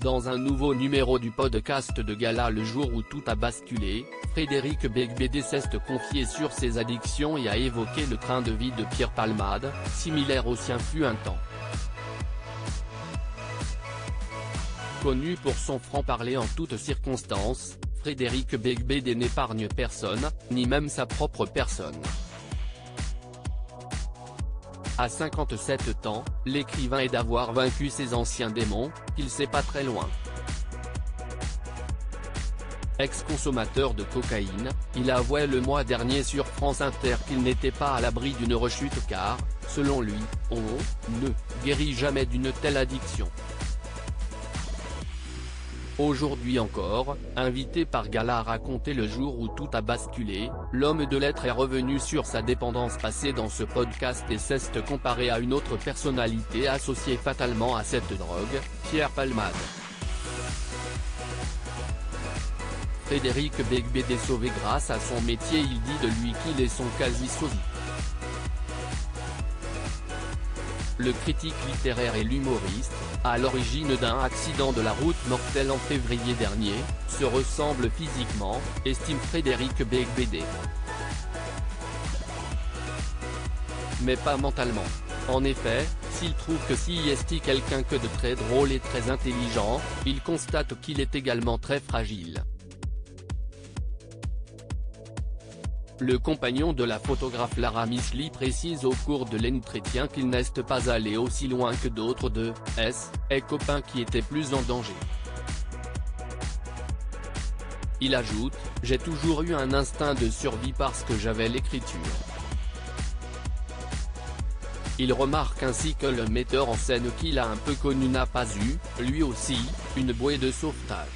Dans un nouveau numéro du podcast de Gala le jour où tout a basculé, Frédéric Beigbeder s'est confié sur ses addictions et a évoqué le train de vie de Pierre Palmade, similaire au sien fut un temps. Connu pour son franc-parler en toutes circonstances, Frédéric Beigbeder n'épargne personne, ni même sa propre personne. À 57 ans, l'écrivain est d'avoir vaincu ses anciens démons, qu'il sait pas très loin. Ex-consommateur de cocaïne, il avouait le mois dernier sur France Inter qu'il n'était pas à l'abri d'une rechute car, selon lui, on ne guérit jamais d'une telle addiction. Aujourd'hui encore, invité par Gala à raconter le jour où tout a basculé, l'homme de lettres est revenu sur sa dépendance passée dans ce podcast et s'est comparé à une autre personnalité associée fatalement à cette drogue, Pierre Palmade. Frédéric Beigbeder sauvé grâce à son métier. Il dit de lui qu'il est son quasi-sosie. Le critique littéraire et l'humoriste, à l'origine d'un accident de la route mortel en février dernier, se ressemblent physiquement, estime Frédéric Beigbeder. Mais pas mentalement. En effet, s'il trouve que si est quelqu'un que de très drôle et très intelligent, il constate qu'il est également très fragile. Le compagnon de la photographe Lara Micheli précise au cours de l'entretien qu'il n'est pas allé aussi loin que d'autres de ses copains qui étaient plus en danger. Il ajoute « J'ai toujours eu un instinct de survie parce que j'avais l'écriture ». Il remarque ainsi que le metteur en scène qu'il a un peu connu n'a pas eu, lui aussi, une bouée de sauvetage.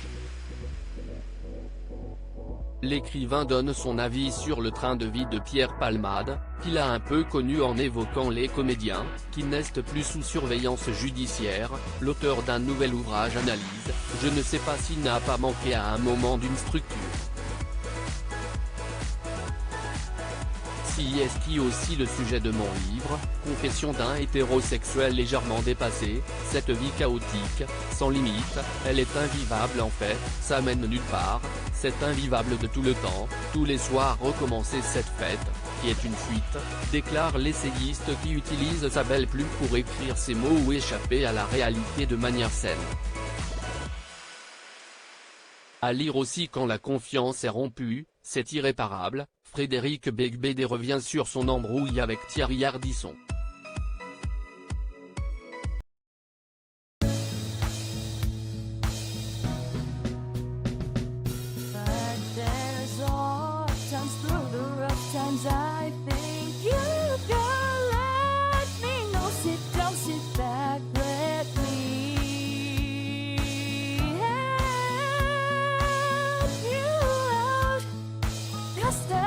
L'écrivain donne son avis sur le train de vie de Pierre Palmade, qu'il a un peu connu en évoquant les comédiens, qui n'est plus sous surveillance judiciaire. L'auteur d'un nouvel ouvrage analyse « Je ne sais pas s'il n'a pas manqué à un moment d'une structure. Si est aussi le sujet de mon livre, Confession d'un hétérosexuel légèrement dépassé, cette vie chaotique, sans limite, elle est invivable en fait, ça mène nulle part, c'est invivable de tout le temps, tous les soirs recommencer cette fête, qui est une fuite, déclare l'essayiste qui utilise sa belle plume pour écrire ses mots ou échapper à la réalité de manière saine. À lire aussi quand la confiance est rompue, c'est irréparable. Frédéric Beigbeder revient sur son embrouille avec Thierry Ardisson. Just